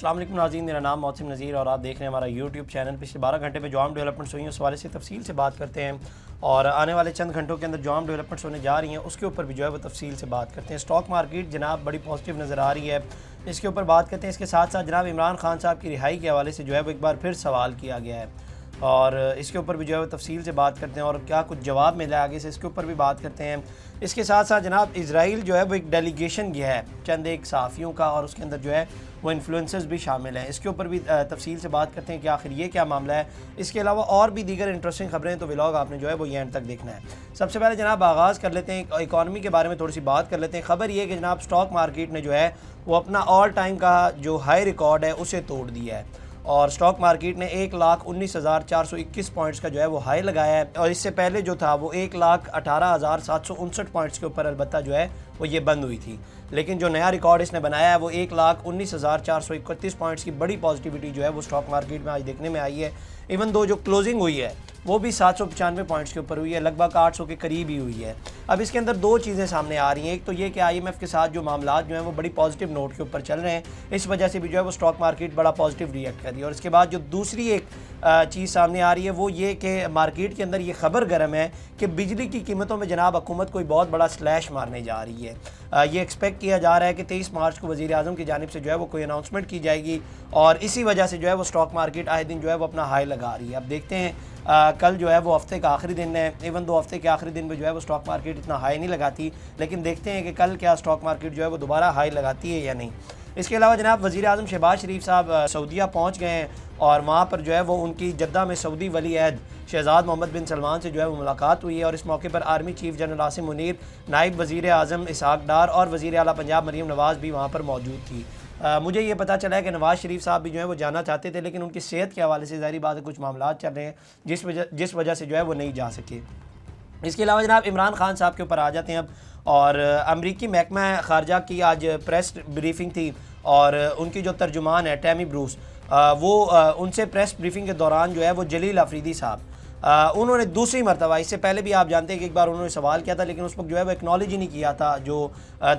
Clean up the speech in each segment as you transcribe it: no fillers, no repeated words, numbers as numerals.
السلام علیکم ناظرین، میرا نام محسن نذیر اور آپ دیکھ رہے ہیں ہمارا یوٹیوب چینل۔ پچھلے 12 گھنٹے میں جو عام ڈیولپمنٹس ہوئی ہیں اس حوالے سے تفصیل سے بات کرتے ہیں، اور آنے والے چند گھنٹوں کے اندر جو عام ڈیولپمنٹس ہونے جا رہی ہیں اس کے اوپر بھی جو ہے وہ تفصیل سے بات کرتے ہیں۔ اسٹاک مارکیٹ جناب بڑی پازیٹیو نظر آ رہی ہے، اس کے اوپر بات کرتے ہیں۔ اس کے ساتھ ساتھ جناب عمران خان صاحب کی رہائی کے حوالے سے جو ہے وہ ایک بار پھر سوال کیا گیا ہے، اور اس کے اوپر بھی جو ہے وہ تفصیل سے بات کرتے ہیں، اور کیا کچھ جواب ملا ہے آگے سے اس کے اوپر بھی بات کرتے ہیں۔ اس کے ساتھ ساتھ جناب اسرائیل جو ہے وہ ایک ڈیلیگیشن گیا ہے چند ایک صحافیوں کا، اور اس کے اندر جو ہے وہ انفلوئنسرز بھی شامل ہیں، اس کے اوپر بھی تفصیل سے بات کرتے ہیں کہ آخر یہ کیا معاملہ ہے۔ اس کے علاوہ اور بھی دیگر انٹرسٹنگ خبریں، تو ولاگ آپ نے جو ہے وہ اینڈ تک دیکھنا ہے۔ سب سے پہلے جناب آغاز کر لیتے ہیں اکانومی کے بارے میں تھوڑی سی بات کر لیتے ہیں۔ خبر یہ ہے کہ جناب اسٹاک مارکیٹ نے جو ہے وہ اپنا آل ٹائم کا جو ہائی ریکارڈ ہے اسے توڑ دیا ہے، اور اسٹاک مارکیٹ نے 1,19,421 پوائنٹس کا جو ہے وہ ہائی لگایا ہے، اور اس سے پہلے جو تھا وہ 1,18,759 پوائنٹس کے اوپر البتہ جو ہے وہ یہ بند ہوئی تھی، لیکن جو نیا ریکارڈ اس نے بنایا ہے وہ 1,19,431 پوائنٹس کی بڑی پازیٹیوٹی جو ہے وہ اسٹاک مارکیٹ میں آج دیکھنے میں آئی ہے۔ ایون دو جو کلوزنگ ہوئی ہے وہ بھی 795 پوائنٹس کے اوپر ہوئی ہے، لگ بھگ 800 کے قریب ہی ہوئی ہے۔ اب اس کے اندر دو چیزیں سامنے آ رہی ہیں، ایک تو یہ کہ IMF کے ساتھ جو معاملات جو ہیں وہ بڑی پازیٹیو نوٹ کے اوپر چل رہے ہیں، اس وجہ سے بھی جو ہے وہ اسٹاک مارکیٹ بڑا پازیٹیو ریئیکٹ کر رہی ہے، اور اس کے بعد جو دوسری ایک چیز سامنے آ رہی ہے وہ یہ کہ مارکیٹ کے اندر یہ خبر گرم ہے کہ بجلی کی قیمتوں میں جناب حکومت کوئی بہت بڑا سلیش مارنے جا رہی ہے۔ یہ ایکسپیکٹ کیا جا رہا ہے کہ 23 مارچ کو وزیر اعظم کی جانب سے جو ہے وہ کوئی اناؤنسمنٹ کی جائے گی، اور اسی وجہ سے جو ہے وہ اسٹاک مارکیٹ آئے دن جو ہے وہ اپنا ہائی لگا رہی ہے۔ اب دیکھتے ہیں کل جو ہے وہ ہفتے کا آخری دن ہے، ایون دو ہفتے کے آخری دن میں جو ہے وہ اسٹاک مارکیٹ اتنا ہائی نہیں لگاتی، لیکن دیکھتے ہیں کہ کل کیا اسٹاک مارکیٹ جو ہے وہ دوبارہ ہائی لگاتی ہے یا نہیں۔ اس کے علاوہ جناب وزیر اعظم شہباز شریف صاحب سعودیہ پہنچ گئے ہیں، اور وہاں پر جو ہے وہ ان کی جدہ میں سعودی ولی عہد شہزاد محمد بن سلمان سے جو ہے وہ ملاقات ہوئی ہے، اور اس موقع پر army chief general Asim Munir, نائب وزیر اعظم اسحاق ڈار اور وزیر اعلیٰ پنجاب مریم نواز بھی وہاں پر موجود تھی۔ مجھے یہ پتہ چلا ہے کہ نواز شریف صاحب بھی جو ہے وہ جانا چاہتے تھے، لیکن ان کی صحت کے حوالے سے ظاہری بات ہے کچھ معاملات چل رہے ہیں جس وجہ سے جو ہے وہ نہیں جا سکے۔ اس کے علاوہ جناب عمران خان صاحب کے اوپر آ جاتے ہیں اب، اور امریکی محکمہ خارجہ کی آج پریس بریفنگ تھی، اور ان کی جو ترجمان ہے ٹیمی بروس، وہ ان سے پریس بریفنگ کے دوران جو ہے وہ جلیل افریدی صاحب انہوں نے دوسری مرتبہ، اس سے پہلے بھی آپ جانتے ہیں کہ ایک بار انہوں نے سوال کیا تھا لیکن اس وقت جو ہے وہ ایکنالوجی نہیں کیا تھا جو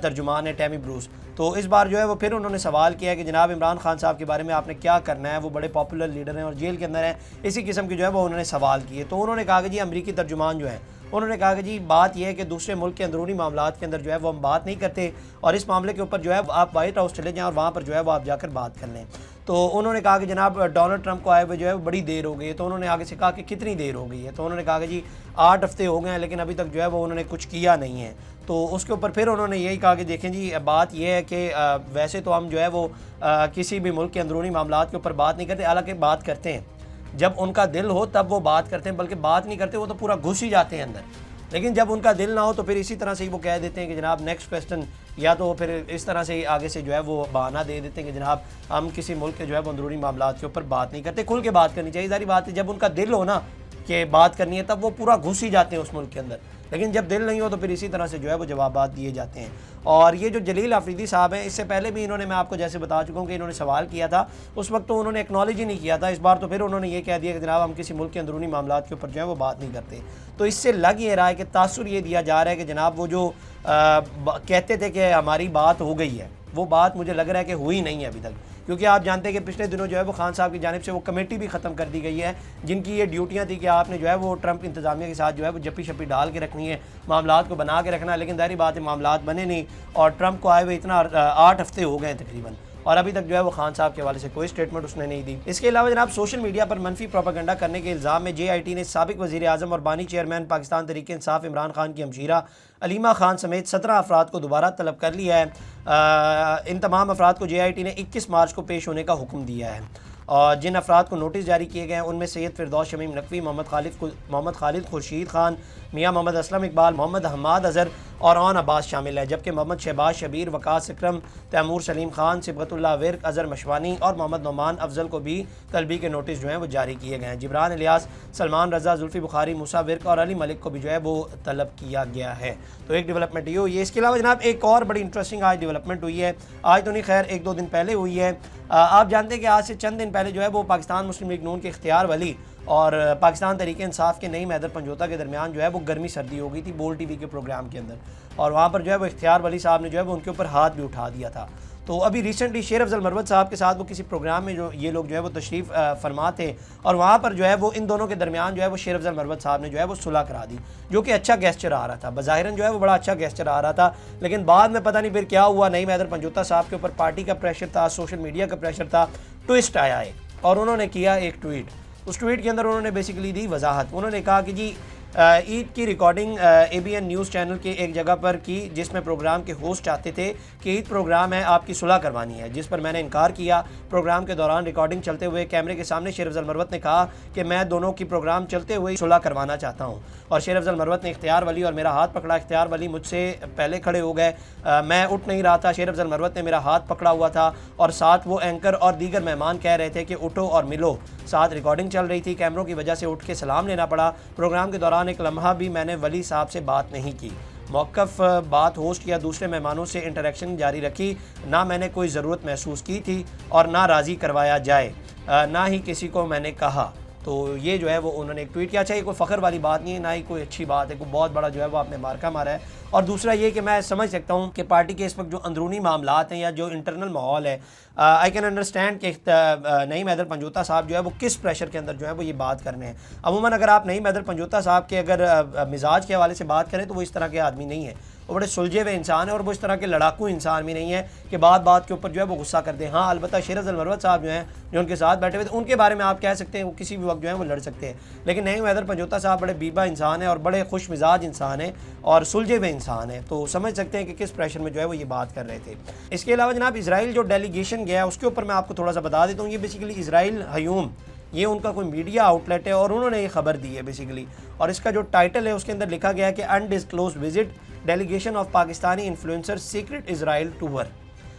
ترجمان ہے ٹیمی بروس، تو اس بار جو ہے وہ پھر انہوں نے سوال کیا کہ جناب عمران خان صاحب کے بارے میں آپ نے کیا کرنا ہے، وہ بڑے پاپولر لیڈر ہیں اور جیل کے اندر ہیں، اسی قسم کی جو ہے وہ انہوں نے سوال کیے۔ تو انہوں نے کہا کہ جی امریکی ترجمان جو ہیں انہوں نے کہا کہ جی بات یہ ہے کہ دوسرے ملک کے اندرونی معاملات کے اندر جو ہے وہ ہم بات نہیں کرتے، اور اس معاملے کے اوپر جو ہے آپ وائٹ ہاؤس چلے جائیں اور وہاں پر جو ہے وہ آپ جا کر بات کر لیں۔ تو انہوں نے کہا کہ جناب ڈونلڈ ٹرمپ کو آئے ہوئے جو ہے وہ بڑی دیر ہو گئی ہے، تو انہوں نے آگے سے کہا کہ کتنی دیر ہو گئی ہے، تو انہوں نے کہا کہ جی 8 ہفتے ہو گئے ہیں لیکن ابھی تک جو ہے وہ انہوں نے کچھ کیا نہیں ہے۔ تو اس کے اوپر پھر انہوں نے یہی کہا کہ دیکھیں جی بات یہ ہے کہ ویسے تو ہم جو ہے وہ کسی بھی ملک کے اندرونی معاملات کے اوپر بات نہیں کرتے، حالانکہ بات کرتے ہیں جب ان کا دل ہو تب وہ بات کرتے ہیں، بلکہ بات نہیں کرتے وہ تو پورا گھس ہی جاتے ہیں اندر، لیکن جب ان کا دل نہ ہو تو پھر اسی طرح سے ہی وہ کہہ دیتے ہیں کہ جناب نیکسٹ کویسچن، یا تو پھر اس طرح سے آگے سے جو ہے وہ بہانہ دے دیتے ہیں کہ جناب ہم کسی ملک کے جو ہے وہ اندرونی معاملات کے اوپر بات نہیں کرتے۔ کھل کے بات کرنی چاہیے، ظاہری بات ہے جب ان کا دل ہو نا کہ بات کرنی ہے تب وہ پورا گھس ہی جاتے ہیں اس ملک کے اندر، لیکن جب دل نہیں ہو تو پھر اسی طرح سے جو ہے وہ جوابات دیے جاتے ہیں۔ اور یہ جو جلیل افریدی صاحب ہیں، اس سے پہلے بھی انہوں نے، میں آپ کو جیسے بتا چکا ہوں کہ انہوں نے سوال کیا تھا، اس وقت تو انہوں نے ایکنالوجی نہیں کیا تھا، اس بار تو پھر انہوں نے یہ کہہ دیا کہ جناب ہم کسی ملک کے اندرونی معاملات کے اوپر جو ہے وہ بات نہیں کرتے۔ تو اس سے لگ یہ رہا ہے کہ تاثر یہ دیا جا رہا ہے کہ جناب وہ جو کہتے تھے کہ ہماری بات ہو گئی ہے، وہ بات مجھے لگ رہا ہے کہ ہوئی نہیں ہے ابھی تک، کیونکہ آپ جانتے ہیں کہ پچھلے دنوں جو ہے وہ خان صاحب کی جانب سے وہ کمیٹی بھی ختم کر دی گئی ہے جن کی یہ ڈیوٹیاں تھیں کہ آپ نے جو ہے وہ ٹرمپ انتظامیہ کے ساتھ جو ہے وہ جپی شپی ڈال کے رکھنی ہے، معاملات کو بنا کے رکھنا ہے، لیکن ظاہری بات ہے معاملات بنے نہیں، اور ٹرمپ کو آئے ہوئے اتنا 8 ہفتے ہو گئے تقریباً، اور ابھی تک جو ہے وہ خان صاحب کے حوالے سے کوئی سٹیٹمنٹ اس نے نہیں دی۔ اس کے علاوہ جناب سوشل میڈیا پر منفی پروپیگنڈا کرنے کے الزام میں JIT نے سابق وزیر اعظم اور بانی چیئرمین پاکستان تحریک انصاف عمران خان کی ہمشیرہ علیمہ خان سمیت 17 افراد کو دوبارہ طلب کر لیا ہے۔ ان تمام افراد کو JIT نے 21 مارچ کو پیش ہونے کا حکم دیا ہے، اور جن افراد کو نوٹس جاری کیے گئے ہیں ان میں سید فردوس شمیم نقوی، محمد خالد خورشید خان، میاں محمد اسلم اقبال، محمد حماد اظہر اور عون عباس شامل ہے، جبکہ محمد شہباز شبیر، وقاص اکرم، تیمور سلیم خان، صبغت اللہ ورک، اظہر مشوانی اور محمد نعمان افضل کو بھی طلبی کے نوٹس جو ہیں وہ جاری کیے گئے ہیں۔ جبران الیاس، سلمان رضا، زلفی بخاری، موسیٰ ورک اور علی ملک کو بھی جو ہے وہ طلب کیا گیا ہے۔ تو ایک ڈیولپمنٹ یہ ہوئی ہے۔ اس کے علاوہ جناب ایک اور بڑی انٹرسٹنگ آج ڈیولپمنٹ ہوئی ہے، آج تو نہیں خیر 1-2 دن پہلے ہوئی ہے۔ آپ جانتے ہیں کہ آج سے چند دن پہلے جو ہے وہ پاکستان مسلم لیگ نون کے اختیار ولی اور پاکستان تحریک انصاف کے نعیم حیدر پنجوتا کے درمیان جو ہے وہ گرمی سردی ہو گئی تھی بول ٹی وی کے پروگرام کے اندر، اور وہاں پر جو ہے وہ اختیار ولی صاحب نے جو ہے وہ ان کے اوپر ہاتھ بھی اٹھا دیا تھا۔ تو ابھی ریسنٹلی شیر افضل مروت صاحب کے ساتھ وہ کسی پروگرام میں جو یہ لوگ جو ہے وہ تشریف فرما تھے اور وہاں پر جو ہے وہ ان دونوں کے درمیان جو ہے وہ شیر افضل مروت صاحب نے جو ہے وہ صلح کرا دی، جو کہ اچھا گیسچر آ رہا تھا، بظاہراً جو ہے وہ بڑا اچھا گیسچر آ رہا تھا، لیکن بعد میں پتہ نہیں پھر کیا ہوا، نعیم حیدر پنجوتا صاحب کے اوپر پارٹی کا پریشر تھا، سوشل میڈیا کا پریشر تھا، ٹوئسٹ آیا ہے اور انہوں نے کیا ایک ٹویٹ. اس ٹویٹ کے اندر انہوں نے بیسیکلی دی وضاحت. انہوں نے کہا کہ جی عید کی ریکارڈنگ ABN نیوز چینل کے ایک جگہ پر کی جس میں پروگرام کے ہوسٹ چاہتے تھے کہ عید پروگرام ہے، آپ کی صلح کروانی ہے، جس پر میں نے انکار کیا. پروگرام کے دوران ریکارڈنگ چلتے ہوئے کیمرے کے سامنے شیر افضل مروت نے کہا کہ میں دونوں کی پروگرام چلتے ہوئے صلح کروانا چاہتا ہوں، اور شیر افضل مروت نے اختیار ولی اور میرا ہاتھ پکڑا. اختیار ولی مجھ سے پہلے کھڑے ہو گئے، میں اٹھ نہیں رہا تھا. شیر افضل مروت نے میرا ہاتھ پکڑا ہوا تھا اور ساتھ وہ اینکر اور دیگر مہمان کہہ رہے تھے کہ اٹھو اور ملو. ساتھ ریکارڈنگ چل رہی تھی، کیمروں کی وجہ سے اٹھ کے سلام لینا پڑا. پروگرام کے دوران ایک لمحہ بھی میں نے ولی صاحب سے بات نہیں کی. موقف بات ہوسٹ یا دوسرے مہمانوں سے انٹریکشن جاری رکھی. نہ میں نے کوئی ضرورت محسوس کی تھی اور نہ راضی کروایا جائے، نہ ہی کسی کو میں نے کہا. تو یہ جو ہے وہ انہوں نے ایک ٹویٹ کیا. چاہیے کوئی فخر والی بات نہیں ہے، نہ ہی کوئی اچھی بات ہے، کوئی بہت بڑا جو ہے وہ آپ نے مارکا مارا ہے. اور دوسرا یہ کہ میں سمجھ سکتا ہوں کہ پارٹی کے اس وقت جو اندرونی معاملات ہیں یا جو انٹرنل ماحول ہے، آئی کین انڈرسٹینڈ کہ نعیم حیدر پنجوتا صاحب جو ہے وہ کس پریشر کے اندر جو ہے وہ یہ بات کرنے ہیں. عموماً اگر آپ نعیم حیدر پنجوتا صاحب کے اگر مزاج کے حوالے سے بات کریں تو وہ اس طرح کے آدمی نہیں ہے. وہ بڑے سلجھے ہوئے انسان ہیں اور وہ اس طرح کے لڑاکو انسان بھی نہیں ہے کہ بات بات کے اوپر جو ہے وہ غصہ کر دیں. ہاں البتہ شیر افضل مروت صاحب جو ہیں جو ان کے ساتھ بیٹھے ہوئے تھے ان کے بارے میں آپ کہہ سکتے ہیں وہ کسی بھی وقت جو ہے وہ لڑ سکتے ہیں، لیکن نعیم حیدر پنجوتا صاحب بڑے بیبا انسان ہیں اور بڑے خوش مزاج انسان ہیں اور سلجھے ہوئے انسان ہیں. تو سمجھ سکتے ہیں کہ کس پریشر میں جو ہے وہ یہ بات کر رہے تھے. اس کے علاوہ جناب اسرائیل جو ڈیلیگیشن گیا اس کے اوپر میں آپ کو تھوڑا سا بتا دیتا ہوں. یہ بیسیکلی اسرائیل ہیوم، یہ ان کا کوئی میڈیا آؤٹ لیٹ ہے اور انہوں نے یہ خبر دی ہے بیسیکلی. اور اس کا جو ٹائٹل ہے اس کے اندر لکھا گیا ہے کہ undisclosed visit delegation of Pakistani influencer secret Israel tour.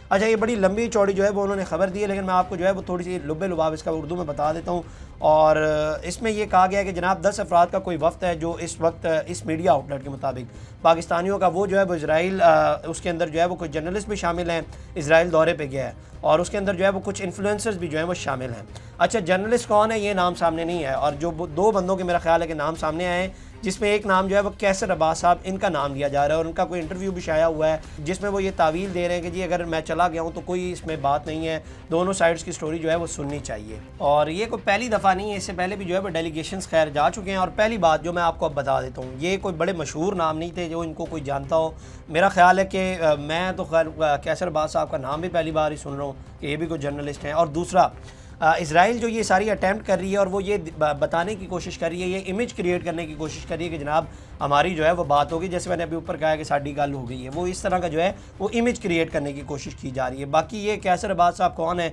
اچھا یہ بڑی لمبی چوڑی جو ہے وہ انہوں نے خبر دی ہے، لیکن میں آپ کو جو ہے وہ تھوڑی سی لب لباب اس کا اردو میں بتا دیتا ہوں. اور اس میں یہ کہا گیا ہے کہ جناب 10 افراد کا کوئی وفد ہے جو اس وقت اس میڈیا آؤٹ لیٹ کے مطابق پاکستانیوں کا وہ جو ہے وہ اسرائیل، اس کے اندر جو ہے وہ کچھ جرنلسٹ بھی شامل ہیں، اسرائیل دورے پہ گیا ہے اور اس کے اندر جو ہے وہ کچھ انفلوئنسرز بھی جو ہیں وہ شامل ہیں. اچھا جرنلسٹ کون ہے یہ نام سامنے نہیں ہے، اور جو دو بندوں کے میرا خیال ہے کہ نام سامنے آئے ہیں، جس میں ایک نام جو ہے وہ کیسر عباس صاحب ان کا نام لیا جا رہا ہے اور ان کا کوئی انٹرویو بھی شائع ہوا ہے جس میں وہ یہ تعویل دے رہے ہیں کہ جی اگر میں چلا گیا ہوں تو کوئی اس میں بات نہیں ہے، دونوں سائڈز کی سٹوری جو ہے وہ سننی چاہیے. اور یہ کوئی پہلی دفعہ نہیں ہے، اس سے پہلے بھی جو ہے وہ ڈیلیگیشنز خیر جا چکے ہیں. اور پہلی بات جو میں آپ کو اب بتا دیتا ہوں، یہ کوئی بڑے مشہور نام نہیں تھے جو ان کو کوئی جانتا ہو. میرا خیال ہے کہ میں تو خیر کیسر عباس صاحب کا نام بھی پہلی بار ہی سن رہا ہوں کہ یہ بھی کوئی جرنلسٹ ہیں. اور دوسرا اسرائیل جو یہ ساری اٹیمپٹ کر رہی ہے اور وہ یہ بتانے کی کوشش کر رہی ہے، یہ امیج کریٹ کرنے کی کوشش کر رہی ہے کہ جناب ہماری جو ہے وہ بات ہوگی، جیسے میں نے ابھی اوپر کہا ہے کہ ساڈی گل ہو گئی ہے، وہ اس طرح کا جو ہے وہ امیج کریٹ کرنے کی کوشش کی جا رہی ہے. باقی یہ کیسر عباس صاحب کون ہے،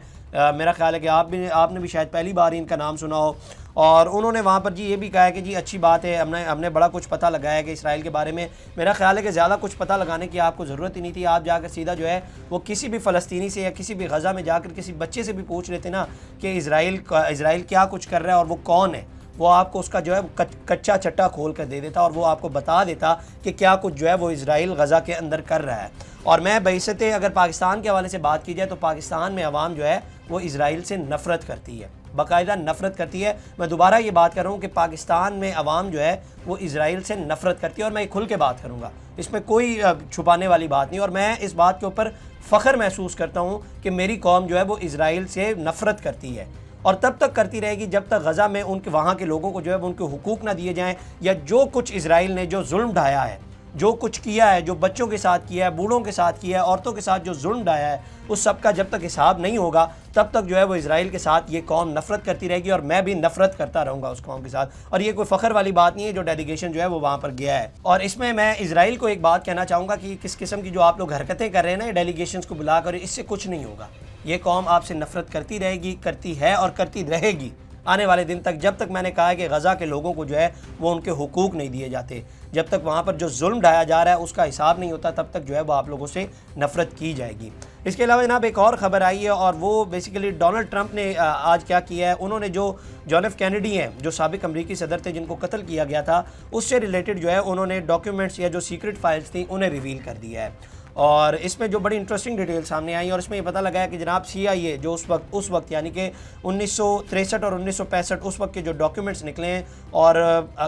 میرا خیال ہے کہ آپ نے بھی شاید پہلی بار ہی ان کا نام سنا ہو. اور انہوں نے وہاں پر جی یہ بھی کہا ہے کہ جی اچھی بات ہے، ہم نے بڑا کچھ پتہ لگایا ہے کہ اسرائیل کے بارے میں. میرا خیال ہے کہ زیادہ کچھ پتہ لگانے کی آپ کو ضرورت ہی نہیں تھی. آپ جا کر سیدھا جو ہے وہ کسی بھی فلسطینی سے یا کسی بھی غزہ میں جا کر کسی بچے سے بھی پوچھ لیتے نا کہ اسرائیل کیا کچھ کر رہا ہے اور وہ کون ہے. وہ آپ کو اس کا جو ہے کچا چٹا کھول کر دے دیتا اور وہ آپ کو بتا دیتا کہ کیا کچھ جو ہے وہ اسرائیل غزہ کے اندر کر رہا ہے. اور میں بعثت اگر پاکستان کے حوالے سے بات کی جائے تو پاکستان میں عوام جو ہے وہ اسرائیل سے نفرت کرتی ہے، باقاعدہ نفرت کرتی ہے. میں دوبارہ یہ بات کر رہا ہوں کہ پاکستان میں عوام جو ہے وہ اسرائیل سے نفرت کرتی ہے، اور میں کھل کے بات کروں گا، اس میں کوئی چھپانے والی بات نہیں. اور میں اس بات کے اوپر فخر محسوس کرتا ہوں کہ میری قوم جو ہے وہ اسرائیل سے نفرت کرتی ہے اور تب تک کرتی رہے گی جب تک غزہ میں وہاں کے لوگوں کو جو ہے وہ ان کے حقوق نہ دیے جائیں، یا جو کچھ اسرائیل نے جو ظلم ڈھایا ہے، جو کچھ کیا ہے، جو بچوں کے ساتھ کیا ہے، بوڑھوں کے ساتھ کیا ہے، عورتوں کے ساتھ جو ظلم ڈھایا ہے، اس سب کا جب تک حساب نہیں ہوگا تب تک جو ہے وہ اسرائیل کے ساتھ یہ قوم نفرت کرتی رہے گی، اور میں بھی نفرت کرتا رہوں گا اس قوم کے ساتھ. اور یہ کوئی فخر والی بات نہیں ہے جو ڈیلیگیشن جو ہے وہ وہاں پر گیا ہے. اور اس میں اسرائیل کو ایک بات کہنا چاہوں گا کہ کس قسم کی جو آپ لوگ حرکتیں کر رہے ہیں نا ڈیلیگیشنز کو بلا کر، اس سے کچھ نہیں ہوگا. یہ قوم آپ سے نفرت کرتی رہے گی، کرتی ہے اور کرتی رہے گی آنے والے دن تک، جب تک میں نے کہا ہے کہ غزہ کے لوگوں کو جو ہے وہ ان کے حقوق نہیں دیے جاتے، جب تک وہاں پر جو ظلم ڈھایا جا رہا ہے اس کا حساب نہیں ہوتا، تب تک جو ہے وہ آپ لوگوں سے نفرت کی جائے گی. اس کے علاوہ جناب ایک اور خبر آئی ہے، اور وہ بیسیکلی ڈونلڈ ٹرمپ نے آج کیا کیا ہے. انہوں نے جو جان ایف کینیڈی ہیں جو سابق امریکی صدر تھے جن کو قتل کیا گیا تھا، اس سے ریلیٹڈ جو ہے انہوں نے ڈاکیومنٹس یا جو سیکرٹ فائلز تھیں انہیں ریویل کر دیا ہے. اور اس میں جو بڑی انٹرسٹنگ ڈیٹیل سامنے آئی، اور اس میں یہ پتہ لگا ہے کہ جناب CIA جو اس وقت یعنی کہ 1963 اور 1965 اس وقت کے جو ڈاکیومنٹس نکلے ہیں، اور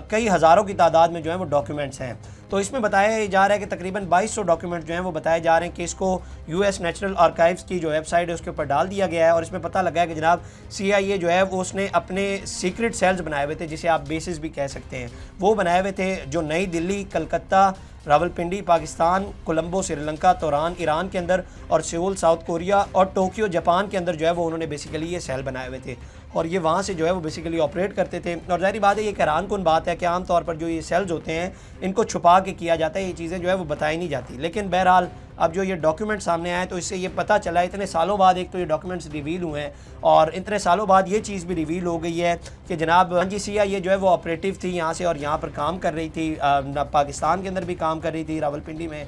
کئی ہزاروں کی تعداد میں جو ہیں وہ ڈاکیومنٹس ہیں. تو اس میں بتایا جا رہا ہے کہ تقریباً 2200 ڈاکیومنٹ جو ہیں وہ بتائے جا رہے ہیں کہ اس کو US نیشنل آرکائیوز کی جو ویب سائٹ ہے اس کے اوپر ڈال دیا گیا ہے، اور اس میں پتہ لگا ہے کہ جناب CIA جو ہے وہ اس نے اپنے سیکرٹ سیلز بنائے ہوئے تھے، جسے آپ بیسز بھی کہہ سکتے ہیں، وہ بنائے ہوئے تھے جو نئی دلی، کلکتہ، راولپنڈی پاکستان، کولمبو سری لنکا، توران ایران کے اندر، اور سیول ساؤتھ کوریا، اور ٹوکیو جاپان کے اندر جو ہے وہ انہوں نے بیسیکلی یہ سیل بنائے ہوئے تھے، اور یہ وہاں سے جو ہے وہ بیسیکلی آپریٹ کرتے تھے۔ اور ظاہری بات ہے یہ حیران کن بات ہے کہ عام طور پر جو یہ سیلز ہوتے ہیں ان کو چھپا کے کیا جاتا ہے، یہ چیزیں جو ہے وہ بتائی نہیں جاتی، لیکن بہرحال اب جو یہ ڈاکیومنٹ سامنے آئے تو اس سے یہ پتہ چلا، اتنے سالوں بعد ایک تو یہ ڈاکیومنٹس ریویل ہوئے ہیں، اور اتنے سالوں بعد یہ چیز بھی ریویل ہو گئی ہے کہ جناب CIA جو ہے وہ آپریٹیو تھی یہاں سے، اور یہاں پر کام کر رہی تھی، پاکستان کے اندر بھی کام کر رہی تھی، راولپنڈی میں،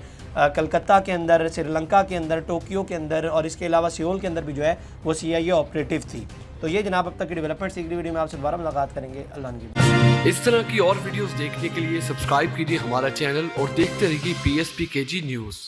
کلکتہ کے اندر، سری لنکا کے اندر، ٹوکیو کے اندر، اور اس کے علاوہ سیول کے اندر بھی جو ہے وہ CIA آپریٹیو تھی۔ تو یہ جناب اب تک کی ڈیولپمنٹس، اگلی ویڈیو میں آپ سے دوبارہ ملاقات کریں گے۔ اللہ نگہبان۔ اس طرح کی اور ویڈیوز دیکھنے کے لیے سبسکرائب کیجیے ہمارا چینل اور دیکھتے رہیے PSPKG نیوز۔